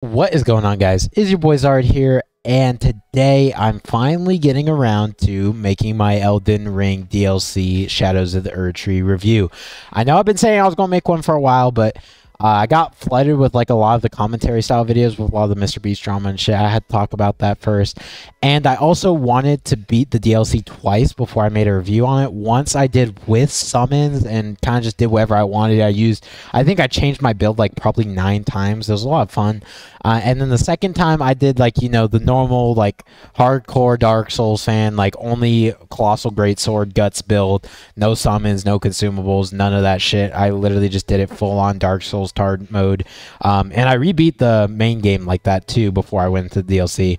What is going on, guys? Is your boy Zard here, and today I'm finally getting around to making my Elden Ring DLC Shadows of the Erdtree review. I know I've been saying I was going to make one for a while, but I got flooded with like a lot of the commentary style videos with a lot of the Mr. Beast drama and shit. I had to talk about that first. And I also wanted to beat the DLC twice before I made a review on it. Once I did with summons and kind of just did whatever I wanted. I think I changed my build like probably 9 times. It was a lot of fun. And then the second time I did like, you know, the normal like hardcore Dark Souls fan, like only Colossal Greatsword Guts build, no summons, no consumables, none of that shit. I literally just did it full on Dark Souls Tard mode. And I rebeat the main game like that too before I went into the DLC.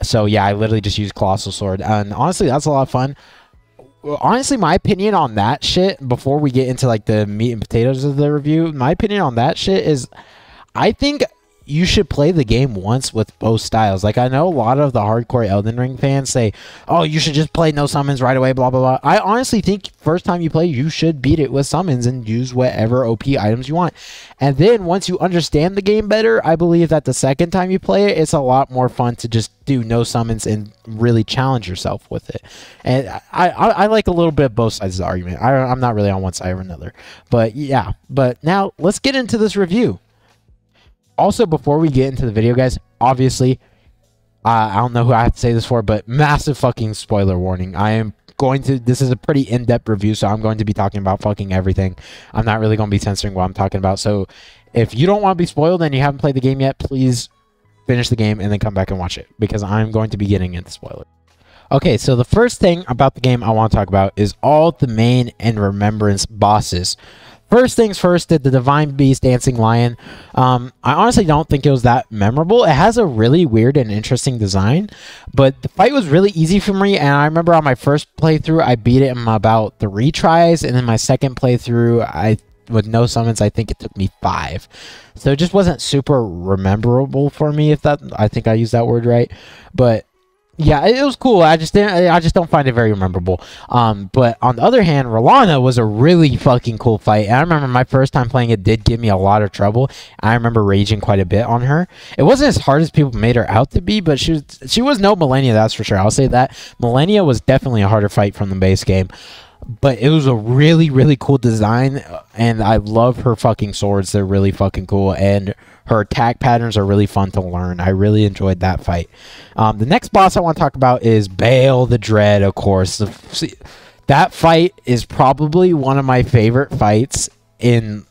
So yeah, I literally just used Colossal Sword. And honestly, that's a lot of fun. Honestly, my opinion on that shit, before we get into like the meat and potatoes of the review, my opinion on that shit is I think you should play the game once with both styles. Like, I know a lot of the hardcore Elden Ring fans say, oh, you should just play no summons right away, blah, blah, blah. I honestly think first time you play, you should beat it with summons and use whatever OP items you want. And then once you understand the game better, I believe that the second time you play it, it's a lot more fun to just do no summons and really challenge yourself with it. And I like a little bit of both sides of the argument. I'm not really on one side or another. But yeah, but now let's get into this review. Also, before we get into the video, guys, obviously, I don't know who I have to say this for, but massive fucking spoiler warning. This is a pretty in-depth review, so I'm going to be talking about fucking everything. I'm not really going to be censoring what I'm talking about. So if you don't want to be spoiled and you haven't played the game yet, please finish the game and then come back and watch it, because I'm going to be getting into spoilers. Okay, so the first thing about the game I want to talk about is all the main and remembrance bosses. First things first, did the Divine Beast Dancing Lion. I honestly don't think it was that memorable. It has a really weird and interesting design, but the fight was really easy for me, and I remember on my first playthrough, I beat it in about 3 tries, and then my second playthrough, with no summons, I think it took me 5. So it just wasn't super rememberable for me, I think I used that word right. But yeah, it was cool. I just don't find it very memorable. But on the other hand, Rolana was a really fucking cool fight. And I remember my first time playing it did give me a lot of trouble. I remember raging quite a bit on her. It wasn't as hard as people made her out to be, but she was no Millennia, that's for sure. I'll say that. Millennia was definitely a harder fight from the base game. But it was a really, really cool design, and I love her fucking swords. They're really fucking cool, and her attack patterns are really fun to learn. I really enjoyed that fight. The next boss I want to talk about is Bale the Dread, of course. That fight is probably one of my favorite fights in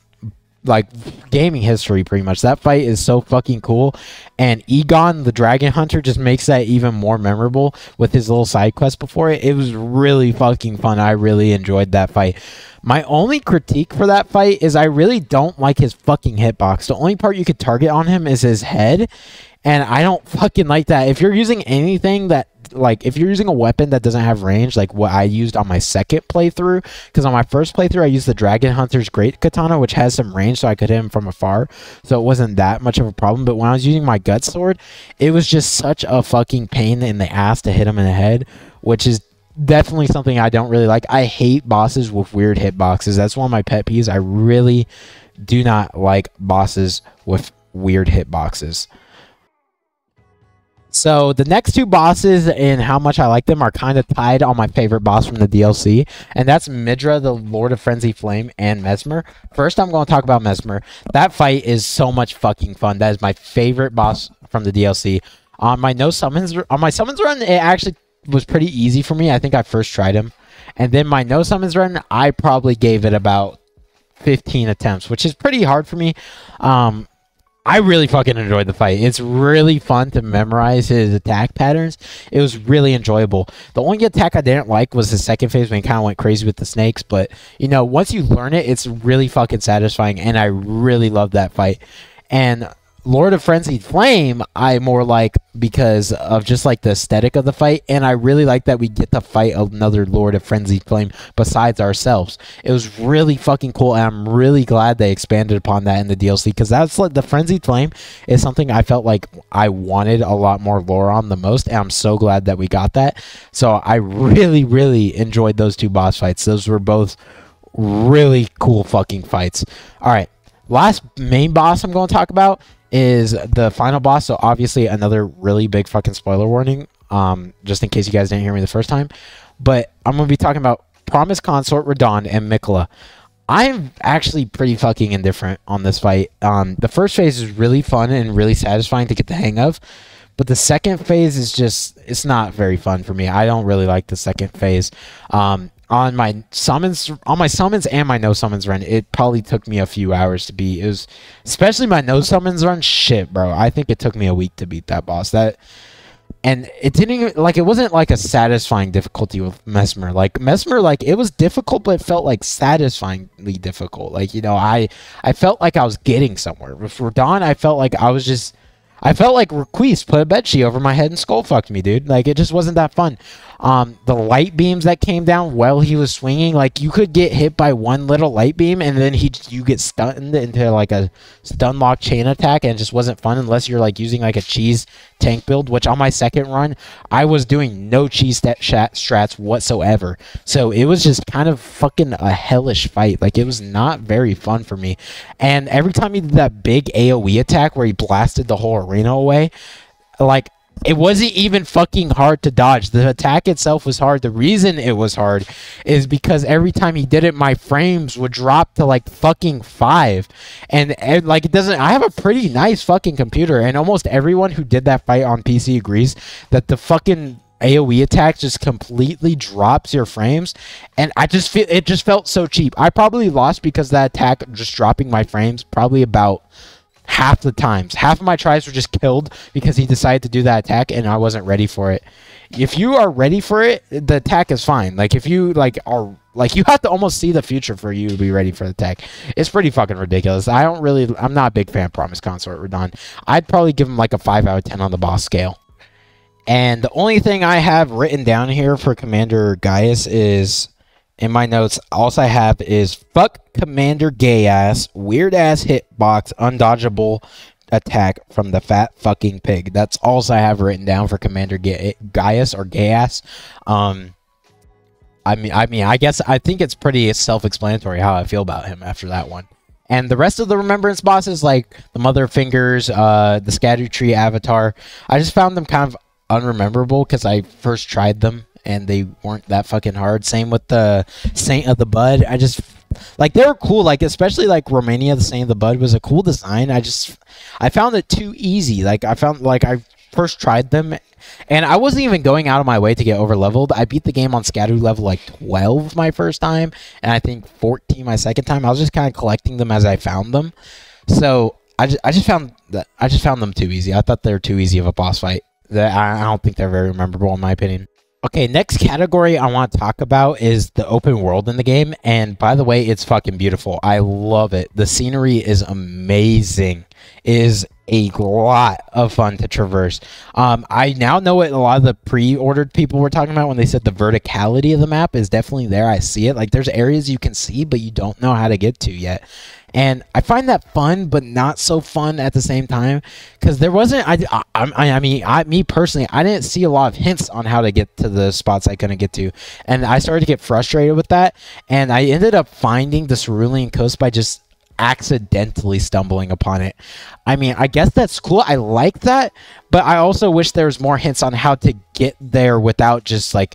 like gaming history, pretty much. That fight is so fucking cool, and Egon the Dragon Hunter just makes that even more memorable with his little side quest before it. It was really fucking fun. I really enjoyed that fight. My only critique for that fight is I really don't like his fucking hitbox. The only part you could target on him is his head, and I don't fucking like that. If you're using anything that, like, if you're using a weapon that doesn't have range, like what I used on my second playthrough, because on my first playthrough I used the Dragon Hunter's Great Katana, which has some range, so I could hit him from afar, so it wasn't that much of a problem. But when I was using my Gut Sword, it was just such a fucking pain in the ass to hit him in the head, which is definitely something I don't really like. I hate bosses with weird hitboxes. That's one of my pet peeves. I really do not like bosses with weird hitboxes. So the next 2 bosses and how much I like them are kind of tied on my favorite boss from the DLC, and that's Midra, the Lord of Frenzy Flame, and Mesmer. First, I'm going to talk about Mesmer. That fight is so much fucking fun. That is my favorite boss from the DLC. On my summons run, it actually was pretty easy for me. I think I first tried him, and then my no summons run, I probably gave it about 15 attempts, which is pretty hard for me. I really fucking enjoyed the fight. It's really fun to memorize his attack patterns. It was really enjoyable. The only attack I didn't like was the second phase when he kind of went crazy with the snakes. But, you know, once you learn it, it's really fucking satisfying. And I really loved that fight. And Lord of Frenzied Flame, I more like because of just like the aesthetic of the fight, and I really like that we get to fight another Lord of Frenzied Flame besides ourselves. It was really fucking cool, and I'm really glad they expanded upon that in the DLC, because that's like the Frenzied Flame is something I felt like I wanted a lot more lore on the most, and I'm so glad that we got that. So I really, really enjoyed those 2 boss fights. Those were both really cool fucking fights. All right. Last main boss I'm going to talk about is the final boss. So obviously another really big fucking spoiler warning, just in case you guys didn't hear me the first time. But I'm going to be talking about Promised Consort, Radahn, and Mikola. I'm actually pretty fucking indifferent on this fight. The first phase is really fun and really satisfying to get the hang of. But the second phase is just, it's not very fun for me. I don't really like the second phase. On my summons and my no summons run, it probably took me a few hours to beat. It was, especially my no summons run, shit, bro. I think it took me a week to beat that boss. And it didn't even, like, it wasn't like a satisfying difficulty with Mesmer. Like, Mesmer, like, it was difficult, but it felt like satisfyingly difficult. Like, you know, I felt like I was getting somewhere. With Radahn, I felt like I felt like Requise put a bedsheet over my head and skull fucked me, dude. Like, it just wasn't that fun. The light beams that came down while he was swinging, like, you could get hit by one little light beam and then you get stunned into like a stun lock chain attack, and it just wasn't fun unless you're like using like a cheese tank build, which on my second run I was doing no cheese strats whatsoever. So it was just kind of fucking a hellish fight. Like, it was not very fun for me. And every time he did that big AoE attack where he blasted the whole arena away, like, it wasn't even fucking hard to dodge. The attack itself was hard. The reason it was hard is because every time he did it, my frames would drop to like fucking 5. And like, it doesn't, I have a pretty nice fucking computer, and almost everyone who did that fight on PC agrees that the fucking AoE attack just completely drops your frames. And I just feel, it just felt so cheap. I probably lost because that attack just dropping my frames probably about half the times. Half of my tries were just killed because he decided to do that attack and I wasn't ready for it. If you are ready for it, the attack is fine. Like, if you like are like, you have to almost see the future for you to be ready for the attack. It's pretty fucking ridiculous. I'm not a big fan of Promised Consort Radahn. I'd probably give him like a 5 out of 10 on the boss scale. And the only thing I have written down here for Commander Gaius is, in my notes, all I have is fuck Commander Gay Ass, weird ass hitbox, undodgeable attack from the fat fucking pig. That's all I have written down for Commander Gaius or Gay Ass. I guess I think it's pretty self-explanatory how I feel about him after that one. And the rest of the Remembrance bosses, like the Mother Fingers, the Erdtree Avatar, I just found them kind of unrememberable because I first tried them and they weren't that fucking hard. Same with the Saint of the Bud. I just, like, they were cool. Like, especially like Romania, the Saint of the Bud was a cool design. I found it too easy. Like, I first tried them and I wasn't even going out of my way to get over leveled. I beat the game on Scadu level like 12 my first time, and I think 14 my second time. I was just kind of collecting them as I found them. So I just found them too easy. I thought they were too easy of a boss fight. I don't think they're very memorable in my opinion. Okay, next category I want to talk about is the open world in the game. And by the way, it's fucking beautiful. I love it. The scenery is amazing. It is a lot of fun to traverse. I now know what a lot of the pre-ordered people were talking about when they said the verticality of the map is definitely there. I see it. Like, there's areas you can see, but you don't know how to get to yet. And I find that fun, but not so fun at the same time, because there wasn't. Me personally, I didn't see a lot of hints on how to get to the spots I couldn't get to, and I started to get frustrated with that. And I ended up finding the Cerulean Coast by just accidentally stumbling upon it. I mean, I guess that's cool. I like that, but I also wish there was more hints on how to get there without just like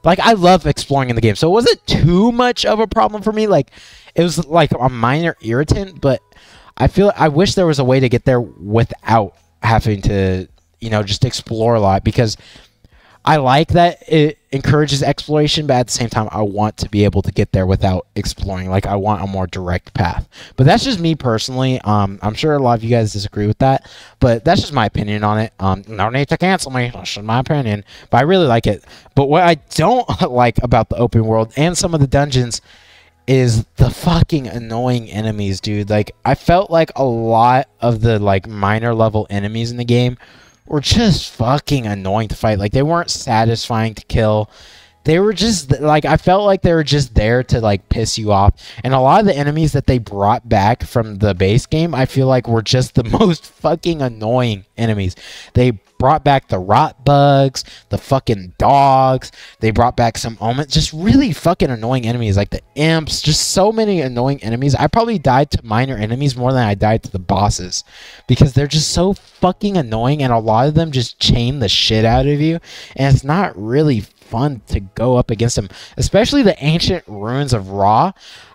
I love exploring in the game, so it wasn't too much of a problem for me. Like, it was like a minor irritant, but I wish there was a way to get there without having to, you know, just explore a lot, because I like that it encourages exploration, but at the same time, I want to be able to get there without exploring. Like, I want a more direct path. But that's just me personally. I'm sure a lot of you guys disagree with that, but that's just my opinion on it. No need to cancel me. That's just my opinion. But I really like it. But what I don't like about the open world and some of the dungeons is the fucking annoying enemies, dude. Like, I felt like a lot of the, like, minor level enemies in the game were just fucking annoying to fight. Like, they weren't satisfying to kill. they were just like, I felt like they were just there to like piss you off. And a lot of the enemies that they brought back from the base game, I feel like were just the most fucking annoying enemies. They brought back the rot bugs, the fucking dogs. They brought back some omens, just really fucking annoying enemies, like the imps. Just so many annoying enemies. I probably died to minor enemies more than I died to the bosses, because they're just so fucking annoying, and a lot of them just chain the shit out of you, and it's not really fun to go up against them, especially the ancient ruins of Ra.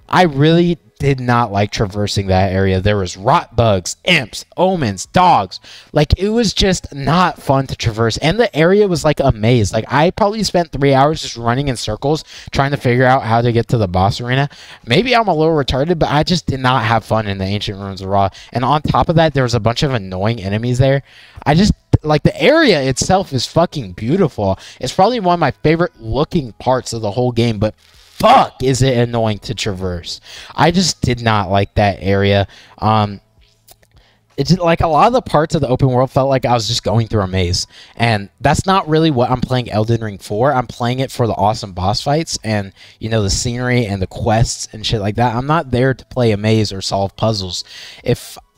I really did not like traversing that area. There was rot bugs, imps, omens, dogs. Like, it was just not fun to traverse, and the area was like a maze. Like, I probably spent 3 hours just running in circles trying to figure out how to get to the boss arena. Maybe I'm a little retarded, but I just did not have fun in the ancient ruins of Ra. And on top of that, there was a bunch of annoying enemies there. I just, like, the area itself is fucking beautiful. It's probably one of my favorite looking parts of the whole game, but fuck is it annoying to traverse. I just did not like that area. It's just, like, a lot of the parts of the open world felt like I was just going through a maze, and that's not really what I'm playing Elden Ring for. I'm playing it for the awesome boss fights and, you know, the scenery and the quests and shit like that. I'm not there to play a maze or solve puzzles.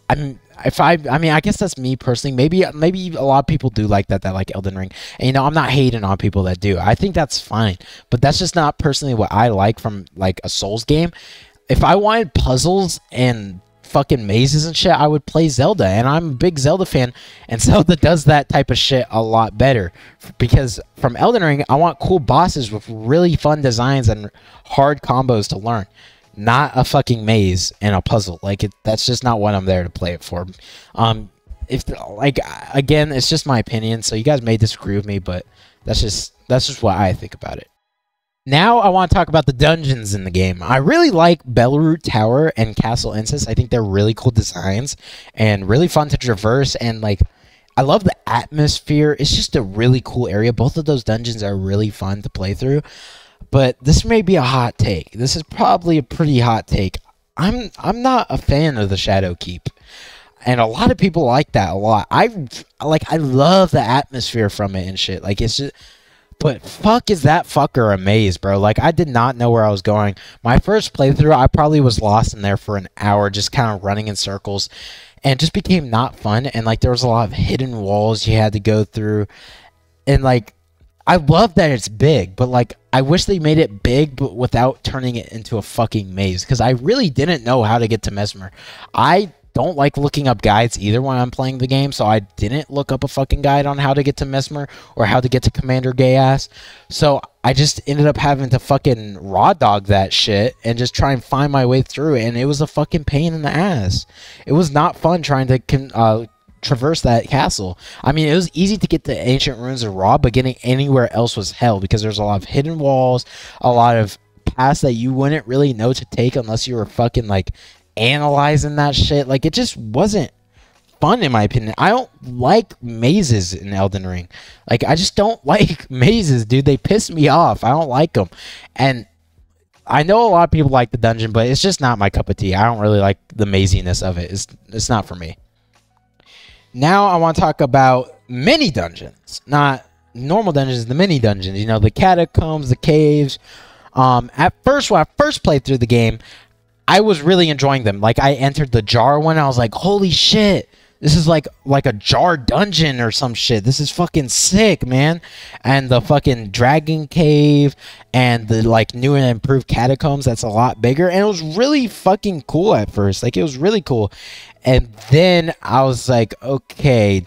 I mean, I guess that's me personally. Maybe a lot of people do like that like Elden Ring. And, you know, I'm not hating on people that do. I think that's fine. But that's just not personally what I like from, like, a Souls game. If I wanted puzzles and fucking mazes and shit, I would play Zelda. And I'm a big Zelda fan. And Zelda does that type of shit a lot better. Because from Elden Ring, I want cool bosses with really fun designs and hard combos to learn. Not a fucking maze and a puzzle. Like, that's just not what I'm there to play it for. If, like, again, it's just my opinion, so you guys may disagree with me, but that's just what I think about it. Now I want to talk about the dungeons in the game. I really like Belleroot Tower and Castle Insis. I think they're really cool designs and really fun to traverse, and, like, I love the atmosphere. It's just a really cool area. Both of those dungeons are really fun to play through. But this may be a hot take. This is probably a pretty hot take. I'm not a fan of the Shadow Keep, and a lot of people like that a lot. I love the atmosphere from it and shit. Like, it's just, but fuck is that fucker a maze, bro? Like, I did not know where I was going. My first playthrough, I probably was lost in there for an hour, just kind of running in circles, and it just became not fun. And, like, there was a lot of hidden walls you had to go through, and, like, I love that it's big, but, like, I wish they made it big, but without turning it into a fucking maze, because I really didn't know how to get to Mesmer. I don't like looking up guides either when I'm playing the game, so I didn't look up a fucking guide on how to get to Mesmer or how to get to Commander Gay-Ass. So I just ended up having to fucking raw dog that shit and just try and find my way through it, and it was a fucking pain in the ass. It was not fun trying to traverse that castle. I mean, it was easy to get the ancient ruins of Ra, but getting anywhere else was hell, because there's a lot of hidden walls, a lot of paths that you wouldn't really know to take unless you were fucking, like, analyzing that shit. Like, it just wasn't fun, in my opinion. I don't like mazes in Elden Ring. Like, I just don't like mazes, dude. They piss me off. I don't like them. And I know a lot of people like the dungeon, but it's just not my cup of tea. I don't really like the maziness of it. It's not for me. Now I want to talk about mini dungeons, not normal dungeons, the mini dungeons. You know, the catacombs, the caves. At first, when I first played through the game, I was really enjoying them. Like, I entered the jar one, I was like, holy shit, this is like a jar dungeon or some shit. This is fucking sick, man. And the fucking dragon cave and the, like, new and improved catacombs, that's a lot bigger. And it was really fucking cool at first. Like, it was really cool. And then I was like, okay,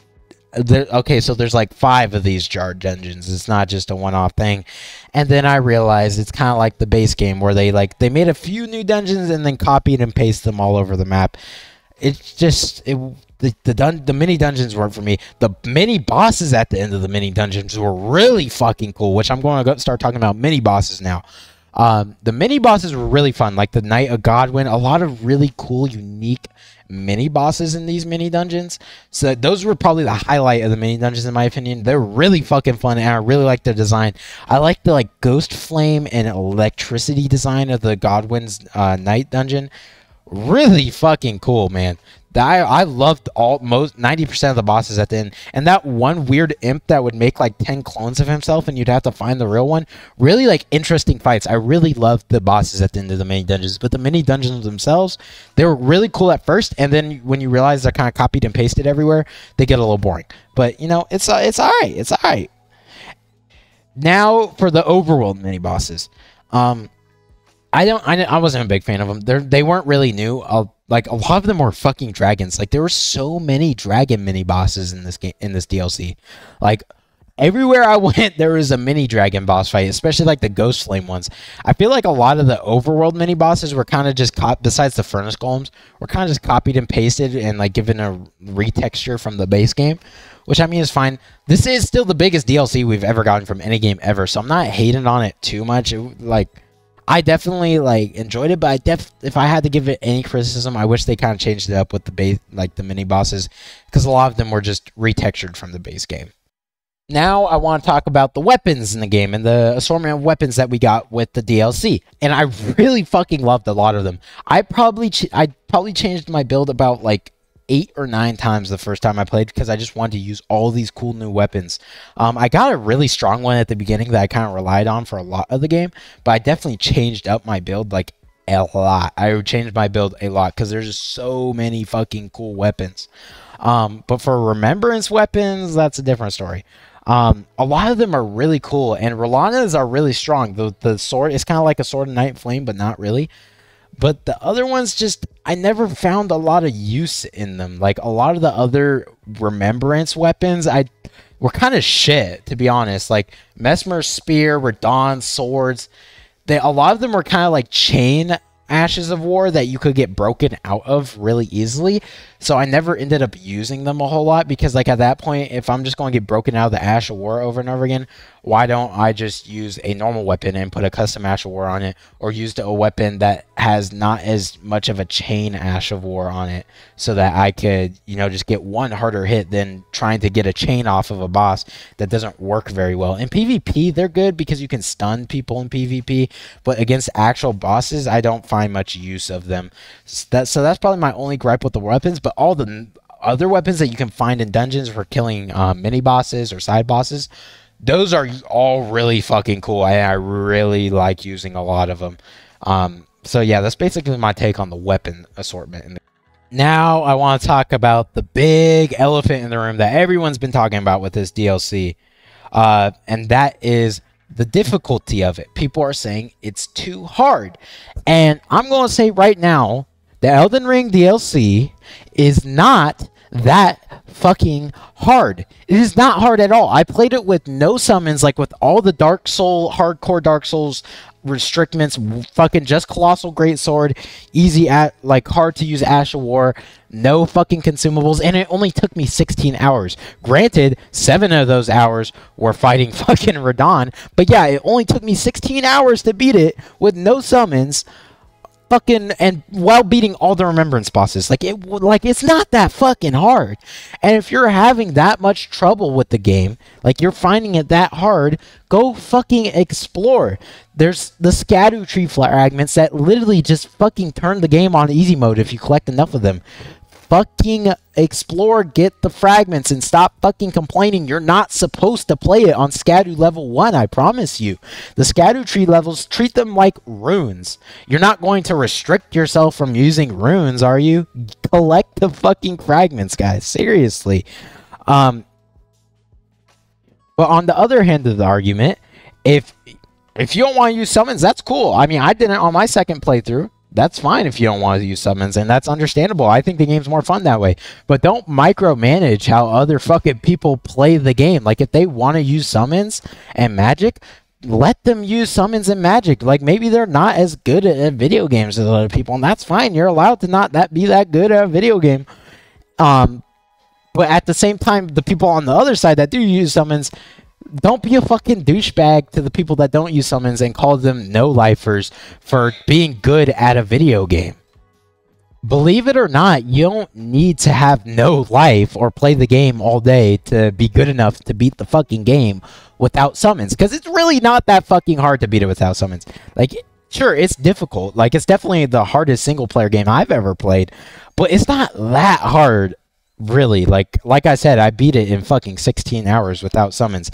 so there's like 5 of these jar dungeons. It's not just a one-off thing. And then I realized it's kind of like the base game, where they made a few new dungeons and then copied and pasted them all over the map. It's just, the mini dungeons weren't for me. The mini bosses at the end of the mini dungeons were really fucking cool, which I'm going to start talking about mini bosses now. The mini bosses were really fun, like the Knight of Godwin. A lot of really cool, unique mini bosses in these mini dungeons. So those were probably the highlight of the mini dungeons, in my opinion. They're really fucking fun, and I really like their design. I like the, like, ghost flame and electricity design of the Godwin's Knight dungeon. Really fucking cool, man. I loved most 90% of the bosses at the end, and that one weird imp that would make like 10 clones of himself, and you'd have to find the real one. Really like interesting fights. I really loved the bosses at the end of the mini dungeons, but the mini dungeons themselves, they were really cool at first, and then when you realize they're kind of copied and pasted everywhere, they get a little boring. But you know, it's all right. It's all right. Now for the overworld mini bosses. I wasn't a big fan of them. They weren't really new. Like a lot of them were fucking dragons. Like there were so many dragon mini bosses in this game, in this DLC. Like everywhere I went, there was a mini dragon boss fight, especially like the ghost flame ones. I feel like a lot of the overworld mini bosses were kind of just besides the furnace golems, were kind of just copied and pasted and like given a retexture from the base game, which I mean is fine. This is still the biggest DLC we've ever gotten from any game ever, so I'm not hating on it too much. I definitely like enjoyed it, but if I had to give it any criticism, I wish they kind of changed it up with the base, like the mini bosses, because a lot of them were just retextured from the base game. Now I want to talk about the weapons in the game and the assortment of weapons that we got with the DLC, and I really fucking loved a lot of them. I probably changed my build about like 8 or 9 times the first time I played because I just wanted to use all these cool new weapons. I got a really strong one at the beginning that I kind of relied on for a lot of the game, but I definitely changed up my build like a lot. I changed my build a lot because there's just so many fucking cool weapons. But for remembrance weapons, that's a different story. A lot of them are really cool, and Rolana's are really strong. The sword is kind of like a sword of night flame, but not really. But the other ones just, I never found a lot of use in them. Like, a lot of the other remembrance weapons, were kind of shit, to be honest. Like, Mesmer's Spear, Radon's swords, a lot of them were kind of like chain Ashes of War that you could get broken out of really easily. So I never ended up using them a whole lot because, like, at that point, if I'm just going to get broken out of the Ash of War over and over again, why don't I just use a normal weapon and put a custom Ash of War on it, or use a weapon that has not as much of a chain Ash of War on it so that I could, you know, just get one harder hit than trying to get a chain off of a boss that doesn't work very well. In PvP, they're good because you can stun people in PvP, but against actual bosses, I don't find much use of them. So that's probably my only gripe with the weapons, but all the other weapons that you can find in dungeons for killing mini bosses or side bosses, those are all really fucking cool. I really like using a lot of them. So yeah, that's basically my take on the weapon assortment. Now I want to talk about the big elephant in the room that everyone's been talking about with this DLC, and that is the difficulty of it. People are saying it's too hard, and I'm going to say right now, the Elden Ring DLC is not that fucking hard. It is not hard at all. I played it with no summons, like with all the hardcore Dark Souls restrictments, fucking just Colossal Greatsword, easy like hard to use Ash of War, no fucking consumables, and it only took me 16 hours. Granted, 7 of those hours were fighting fucking Radon, but yeah, it only took me 16 hours to beat it with no summons. Fucking, and while beating all the remembrance bosses. Like it's not that fucking hard. And if you're having that much trouble with the game, like you're finding it that hard, go fucking explore. There's the Erdtree fragments that literally just fucking turn the game on easy mode if you collect enough of them. Fucking explore, get the fragments, and stop fucking complaining. You're not supposed to play it on Scadu level 1, I promise you. The Erdtree levels, treat them like runes. You're not going to restrict yourself from using runes, are you? Collect the fucking fragments, guys. Seriously. But on the other hand of the argument, if you don't want to use summons, that's cool. I mean, I didn't on my second playthrough. That's fine if you don't want to use summons, and that's understandable. I think the game's more fun that way. But don't micromanage how other fucking people play the game. Like, if they want to use summons and magic, let them use summons and magic. Like, maybe they're not as good at video games as other people, and that's fine. You're allowed to not be that good at a video game. But at the same time, the people on the other side that do use summons, don't be a fucking douchebag to the people that don't use summons and call them no-lifers for being good at a video game. Believe it or not, you don't need to have no life or play the game all day to be good enough to beat the fucking game without summons. Because it's really not that fucking hard to beat it without summons. Like, Sure, it's difficult. Like, it's definitely the hardest single player game I've ever played, but it's not that hard, really. Like I said, I beat it in fucking 16 hours without summons.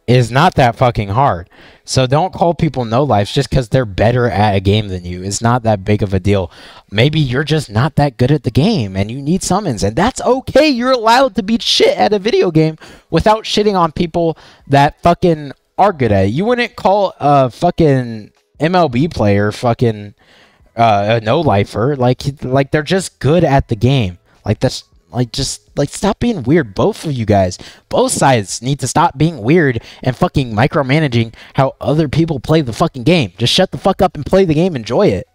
It's not that fucking hard. So don't call people no lives just because they're better at a game than you. It's not that big of a deal. Maybe you're just not that good at the game and you need summons, and that's okay. You're allowed to beat shit at a video game without shitting on people that fucking are good at it. You wouldn't call a fucking MLB player fucking a no-lifer. Like they're just good at the game. Like, that's just stop being weird. Both of you guys, both sides need to stop being weird and fucking micromanaging how other people play the fucking game. Just shut the fuck up and play the game. Enjoy it.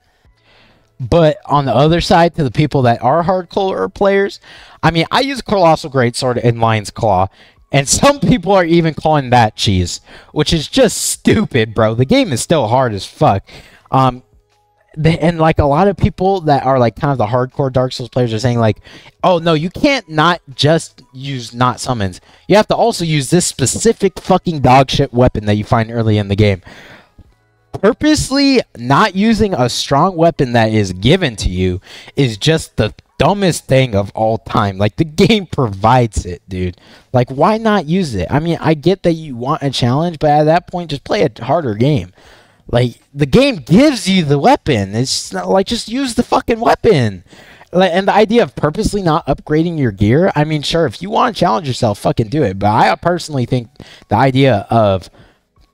But on the other side, to the people that are hardcore players, I mean, I use Colossal Greatsword in Lion's Claw, and some people are even calling that cheese, which is just stupid, bro. The game is still hard as fuck. And like a lot of people that are like kind of the hardcore Dark Souls players are saying like, oh no, you can't not just use not summons. You have to also use this specific fucking dog shit weapon that you find early in the game. Purposely not using a strong weapon that is given to you is just the dumbest thing of all time. Like, the game provides it, dude. Like, why not use it? I mean, I get that you want a challenge, but at that point, just play a harder game. Like, the game gives you the weapon. It's not like, just use the fucking weapon. Like, and the idea of purposely not upgrading your gear, I mean, sure, if you want to challenge yourself, fucking do it. But I personally think the idea of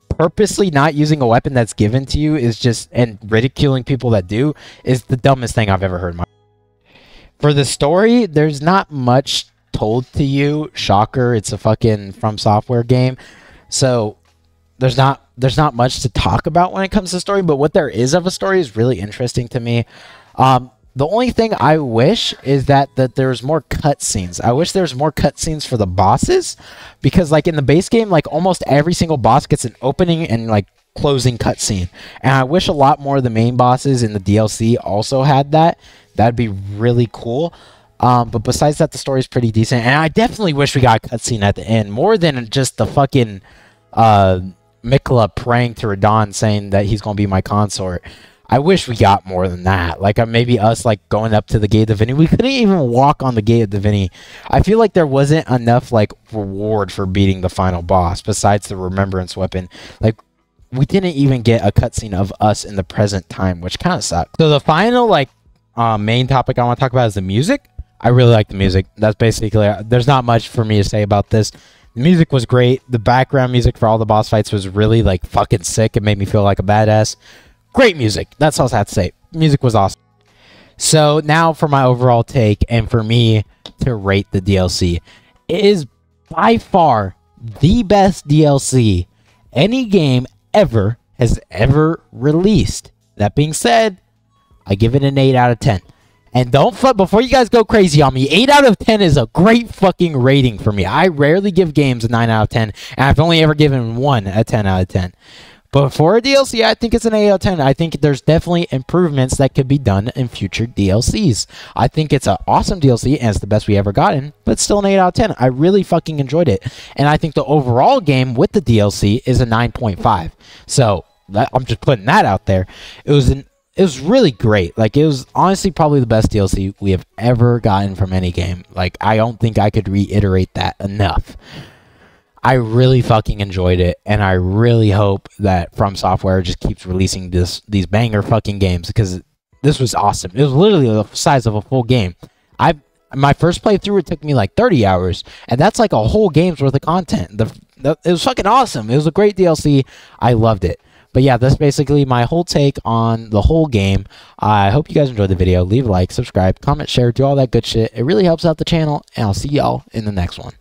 purposely not using a weapon that's given to you is just, and ridiculing people that do, is the dumbest thing I've ever heard in my life. For the story, there's not much told to you. Shocker, it's a fucking From Software game. So there's not much to talk about when it comes to story, but what there is of a story is really interesting to me. The only thing I wish is that there's more cutscenes. I wish there's more cutscenes for the bosses, because like in the base game, like almost every single boss gets an opening and like closing cutscene. And I wish a lot more of the main bosses in the DLC also had that. That'd be really cool. But besides that, the story's pretty decent. And I definitely wish we got a cutscene at the end, more than just the fucking Mikla praying to Radon saying that he's going to be my consort. I wish we got more than that. Like, maybe us, like, going up to the Gate of Divinity. We couldn't even walk on the Gate of Divinity. I feel like there wasn't enough, like, reward for beating the final boss, besides the Remembrance Weapon. Like, we didn't even get a cutscene of us in the present time, which kind of sucked. So the final, like, main topic I want to talk about is the music. I really like the music. That's basically, there's not much for me to say about this. The music was great. The background music for all the boss fights was really, like, fucking sick. It made me feel like a badass. Great music. That's all I have to say. Music was awesome. So now for my overall take, and for me to rate the DLC. It is by far the best DLC any game ever has ever released. That being said, I give it an 8 out of 10. And don't before you guys go crazy on me, 8 out of 10 is a great fucking rating for me. I rarely give games a 9 out of 10, and I've only ever given one a 10 out of 10. But for a DLC, I think it's an 8 out of 10. I think there's definitely improvements that could be done in future DLCs. I think it's an awesome DLC, and it's the best we ever gotten, but still an 8 out of 10. I really fucking enjoyed it. And I think the overall game with the DLC is a 9.5. So I'm just putting that out there. It was really great. Like, it was honestly probably the best DLC we have ever gotten from any game. Like, I don't think I could reiterate that enough. I really fucking enjoyed it, and I really hope that From Software just keeps releasing these banger fucking games, because this was awesome. It was literally the size of a full game. My first playthrough, it took me like 30 hours, and that's like a whole game's worth of content. It was fucking awesome. It was a great DLC. I loved it. But yeah, that's basically my whole take on the whole game. I hope you guys enjoyed the video. Leave a like, subscribe, comment, share, do all that good shit. It really helps out the channel, and I'll see y'all in the next one.